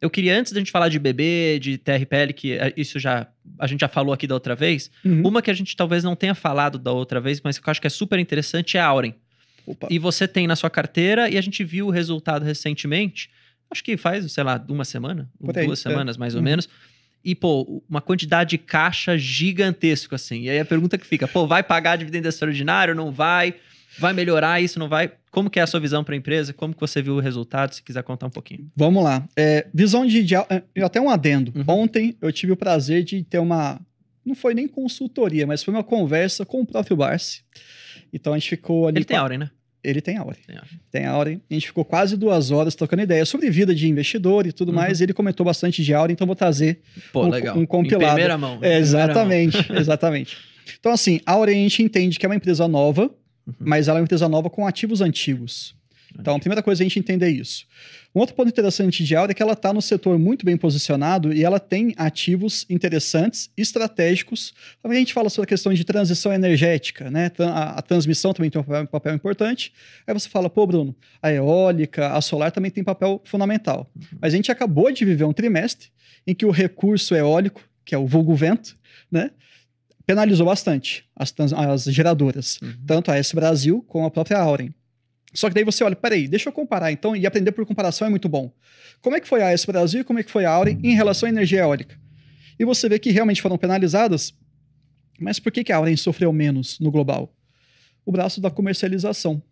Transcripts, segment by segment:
Eu queria, antes da gente falar de bebê, de TRPL, que isso a gente já falou aqui da outra vez, uma que a gente talvez não tenha falado da outra vez, mas que eu acho que é super interessante é a Auren. Opa. E você tem na sua carteira, e a gente viu o resultado recentemente, acho que faz, sei lá, uma semana, Por aí, 2 semanas mais ou menos, e, pô, uma quantidade de caixa gigantesco, assim. E aí a pergunta que fica, pô, vai pagar dividendo extraordinário, não vai? Vai melhorar isso, não vai? Como que é a sua visão para a empresa? Como que você viu o resultado? Se quiser contar um pouquinho. Vamos lá. Visão de até um adendo. Ontem eu tive o prazer de ter não foi nem consultoria, mas foi uma conversa com o próprio Barsi. Então a gente ficou ali... Ele tem Auren, né? Ele tem Auren. Tem Auren. A gente ficou quase 2 horas trocando ideia sobre vida de investidor e tudo mais. Ele comentou bastante de Auren, então vou trazer um compilado. Em primeira mão. Exatamente, exatamente. Então assim, a Auren a gente entende que é uma empresa nova, mas ela é uma empresa nova com ativos antigos. Então, a primeira coisa a gente entender isso. Um outro ponto interessante de Auren é que ela está no setor muito bem posicionado e ela tem ativos interessantes, estratégicos. A gente fala sobre a questão de transição energética, né? A transmissão também tem um papel importante. Aí você fala, pô, Bruno, a eólica, a solar também tem papel fundamental. Mas a gente acabou de viver um trimestre em que o recurso eólico, que é o vulgo vento, né? Penalizou bastante as geradoras, tanto a AES Brasil como a própria Auren. Só que daí você olha, peraí, deixa eu comparar então, e aprender por comparação é muito bom. Como é que foi a AES Brasil e como é que foi a Auren em relação à energia eólica? E você vê que realmente foram penalizadas, mas por que a Auren sofreu menos no global? O braço da comercialização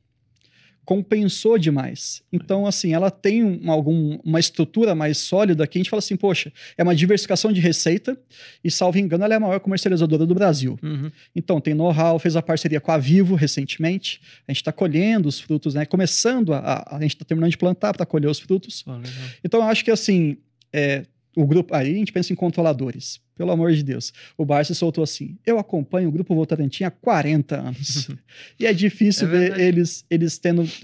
compensou demais. Então, assim, ela tem uma estrutura mais sólida que a gente fala assim, poxa, é uma diversificação de receita e, salvo engano, ela é a maior comercializadora do Brasil. Então, tem know-how, fez a parceria com a Vivo recentemente, a gente está colhendo os frutos, né? Começando, a gente está terminando de plantar para colher os frutos. Então, eu acho que, assim, o grupo, aí a gente pensa em controladores. Pelo amor de Deus. O Barsi soltou assim, eu acompanho o Grupo Votorantim há 40 anos. E é difícil ver eles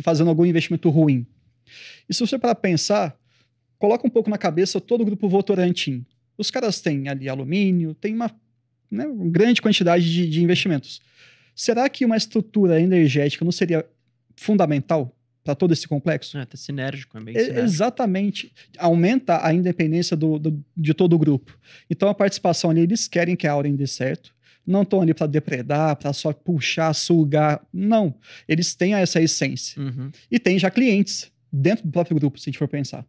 fazendo algum investimento ruim. E se você para pensar, coloca um pouco na cabeça todo o Grupo Votorantim. Os caras têm ali alumínio, tem uma grande quantidade de investimentos. Será que uma estrutura energética não seria fundamental para todo esse complexo? Tá sinérgico, é bem sinérgico. Exatamente. Aumenta a independência de todo o grupo. Então, a participação ali, eles querem que a Auren dê certo. Não estão ali para depredar, para só puxar, sugar. Não. Eles têm essa essência. E tem já clientes dentro do próprio grupo, se a gente for pensar.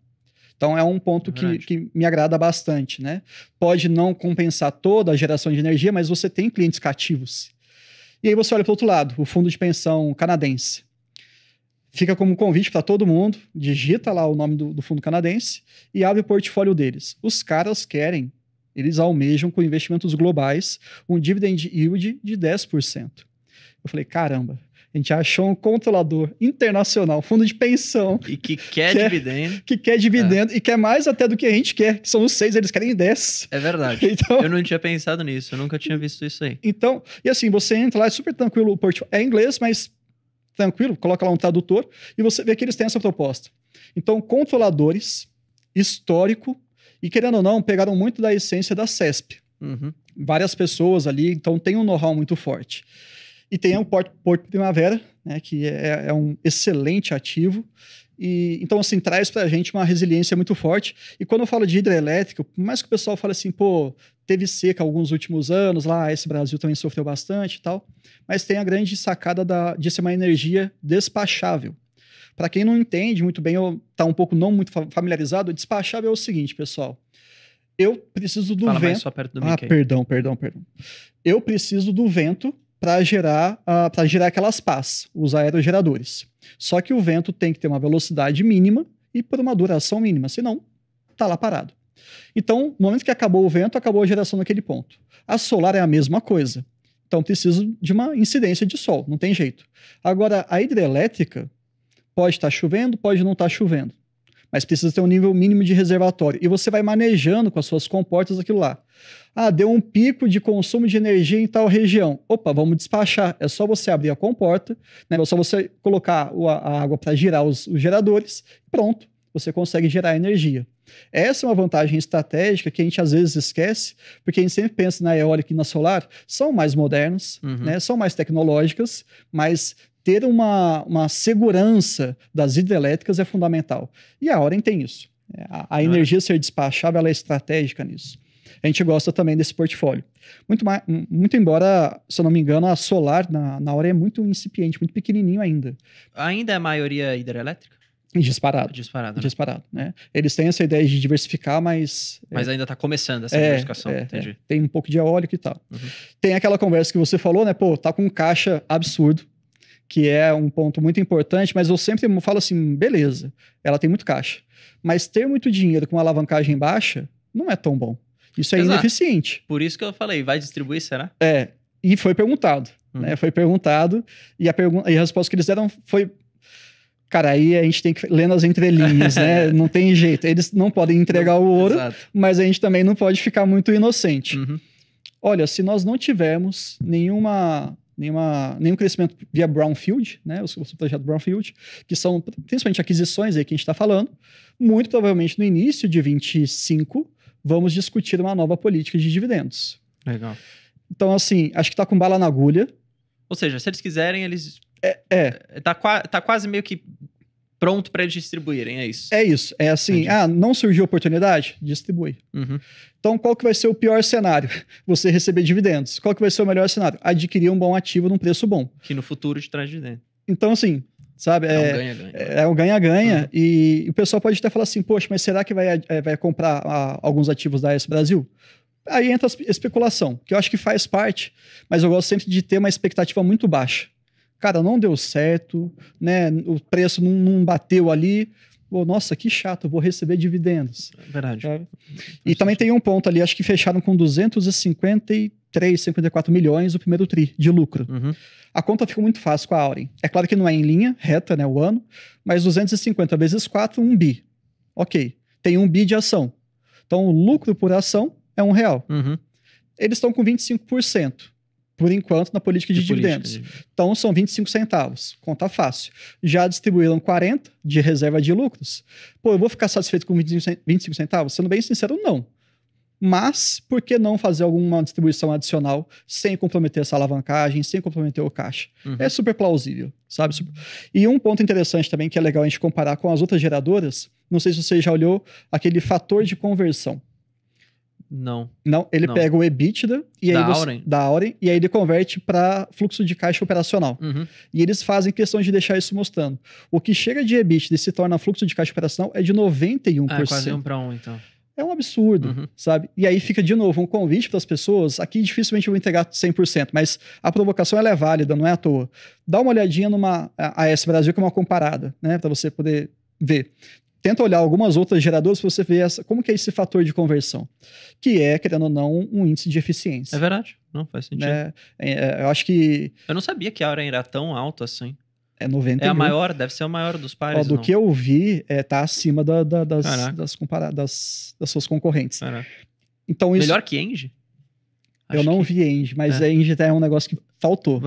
Então, é um ponto que me agrada bastante, né? Pode não compensar toda a geração de energia, mas você tem clientes cativos. E aí você olha para o outro lado, o fundo de pensão canadense. Fica como convite para todo mundo, digita lá o nome do fundo canadense e abre o portfólio deles. Os caras querem, eles almejam com investimentos globais um dividend yield de 10%. Eu falei, caramba, a gente achou um controlador internacional, fundo de pensão. E que quer dividendo. Que quer dividendo e quer mais até do que a gente quer, que são os 6, eles querem 10. É verdade. Então, eu não tinha pensado nisso, eu nunca tinha visto isso aí. Então, e assim, você entra lá, é super tranquilo o portfólio. É inglês, mas tranquilo, coloca lá um tradutor e você vê que eles têm essa proposta. Então, controladores, histórico, e querendo ou não, pegaram muito da essência da CESP. Várias pessoas ali, então tem um know-how muito forte. E tem o Porto Primavera, né, que é um excelente ativo. E, então, assim, traz pra gente uma resiliência muito forte. E quando eu falo de hidrelétrica, por mais que o pessoal fale assim, pô, teve seca alguns últimos anos, lá esse Brasil também sofreu bastante e tal, mas tem a grande sacada de ser uma energia despachável. Para quem não entende muito bem ou tá um pouco não muito familiarizado, despachável é o seguinte, pessoal. Eu preciso do vento... Fala mais só perto do mic aí. Perdão. Eu preciso do vento para gerar aquelas pás, os aerogeradores. Só que o vento tem que ter uma velocidade mínima e por uma duração mínima, senão tá lá parado. Então, no momento que acabou o vento, acabou a geração naquele ponto. A solar é a mesma coisa. Então, preciso de uma incidência de sol, não tem jeito. Agora, a hidrelétrica pode estar chovendo, pode não estar chovendo, mas precisa ter um nível mínimo de reservatório. E você vai manejando com as suas comportas aquilo lá. Ah, deu um pico de consumo de energia em tal região. Opa, vamos despachar. É só você abrir a comporta, né? É só você colocar a água para girar os geradores. Pronto, você consegue gerar energia. Essa é uma vantagem estratégica que a gente às vezes esquece, porque a gente sempre pensa na eólica e na solar, são mais modernas, né? São mais tecnológicas, mas ter uma segurança das hidrelétricas é fundamental. E a Auren tem isso. A energia ser despachável, ela é estratégica nisso. A gente gosta também desse portfólio. Muito embora, se eu não me engano, a solar na hora é muito incipiente, muito pequenininho ainda. Ainda é a maioria hidrelétrica? Disparado. Disparado, né? Disparado, né? Eles têm essa ideia de diversificar, mas... Mas ainda está começando essa diversificação, entendi. Tem um pouco de eólico e tal. Tem aquela conversa que você falou, né? Pô, tá com um caixa absurdo, que é um ponto muito importante, mas eu sempre falo assim, beleza, ela tem muito caixa. Mas ter muito dinheiro com uma alavancagem baixa não é tão bom. Isso é ineficiente. Por isso que eu falei, vai distribuir, será? E foi perguntado, né? Foi perguntado, e a resposta que eles deram foi... Cara, aí a gente tem que ler nas entrelinhas, né? Não tem jeito. Eles não podem entregar o ouro, mas a gente também não pode ficar muito inocente. Olha, se nós não tivermos nenhum crescimento via brownfield, né? O projeto brownfield, que são principalmente aquisições aí que a gente está falando, muito provavelmente no início de 25, vamos discutir uma nova política de dividendos. Legal. Então, assim, acho que tá com bala na agulha. Ou seja, se eles quiserem, eles... Tá quase meio que pronto para eles distribuírem, é isso? É isso. É assim, não surgiu oportunidade? Distribui. Então, qual que vai ser o pior cenário? Você receber dividendos. Qual que vai ser o melhor cenário? Adquirir um bom ativo num preço bom. Que no futuro te traz dividendo. Então, assim, sabe? É um ganha-ganha. É um ganha-ganha. E o pessoal pode até falar assim, poxa, mas será que vai comprar alguns ativos da AES Brasil? Aí entra a especulação, que eu acho que faz parte, mas eu gosto sempre de ter uma expectativa muito baixa. Cara, não deu certo, né? O preço não bateu ali. Pô, nossa, que chato, eu vou receber dividendos. Verdade. E também tem um ponto ali, acho que fecharam com 253, 54 milhões o primeiro tri de lucro. A conta ficou muito fácil com a Auren. É claro que não é em linha, reta, né, o ano, mas 250 vezes 4, 1 bi. Ok, tem 1 bi de ação. Então, o lucro por ação é R$1. Eles estão com 25%. Por enquanto, na política de dividendos. Então, são 25 centavos. Conta fácil. Já distribuíram 40 de reserva de lucros. Pô, eu vou ficar satisfeito com 25 centavos? Sendo bem sincero, não. Mas, por que não fazer alguma distribuição adicional sem comprometer essa alavancagem, sem comprometer o caixa? É super plausível, sabe? E um ponto interessante também, que é legal a gente comparar com as outras geradoras, não sei se você já olhou aquele fator de conversão. Não, ele pega o EBITDA e da Auren, e aí ele converte para fluxo de caixa operacional. E eles fazem questão de deixar isso mostrando. O que chega de EBITDA e se torna fluxo de caixa operacional é de 91%. É quase 1 para 1, então. É um absurdo, sabe? E aí fica, de novo, um convite para as pessoas. Aqui dificilmente eu vou entregar 100%, mas a provocação ela é válida, não é à toa. Dá uma olhadinha numa AES Brasil, que é uma comparada, né? Para você poder ver. Tenta olhar algumas outras geradoras para você ver como que é esse fator de conversão, que é, querendo ou não, um índice de eficiência. É verdade, não faz sentido. Eu acho que... Eu não sabia que a Auren era tão alta assim. É 90 É a maior, deve ser a maior dos pares. Do que eu vi, tá acima das suas concorrentes. Então, isso... Melhor que Engie? Eu não vi Engie, mas a Engie é um negócio que faltou.